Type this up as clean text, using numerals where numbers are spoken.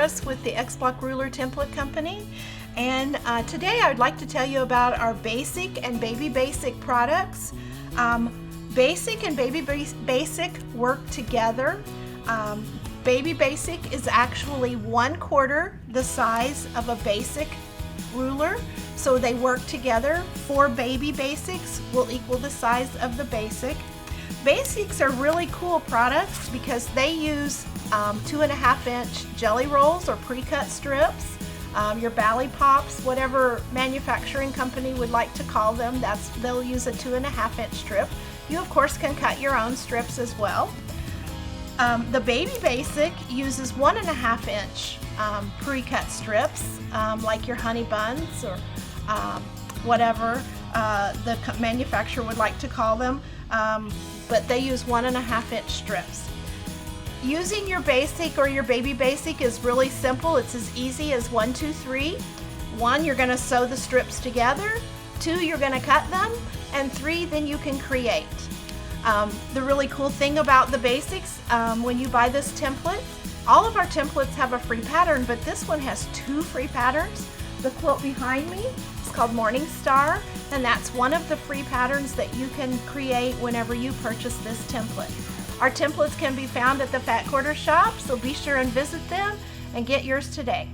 Doris with the X-Block Ruler Template Company, and today I'd like to tell you about our Basic and Baby Basic products. Basic and Baby Basic work together. Baby Basic is actually 1/4 the size of a basic ruler, so they work together. 4 Baby Basics will equal the size of the basic. Basics are really cool products because they use 2.5-inch jelly rolls or pre-cut strips, your Bally Pops, whatever manufacturing company would like to call them. They'll use a 2.5-inch strip. You of course can cut your own strips as well. The Baby Basic uses 1.5-inch pre-cut strips, like your honey buns or whatever the manufacturer would like to call them, but they use 1.5-inch strips. Using your Basic or your Baby Basic is really simple. It's as easy as 1, 2, 3. 1, you're going to sew the strips together. 2, you're going to cut them. And 3, then you can create. The really cool thing about the Basics, when you buy this template, all of our templates have a free pattern, but this one has 2 free patterns. The quilt behind me is called Morning Star, and that's one of the free patterns that you can create whenever you purchase this template. Our templates can be found at the Fat Quarter shop, so be sure and visit them and get yours today.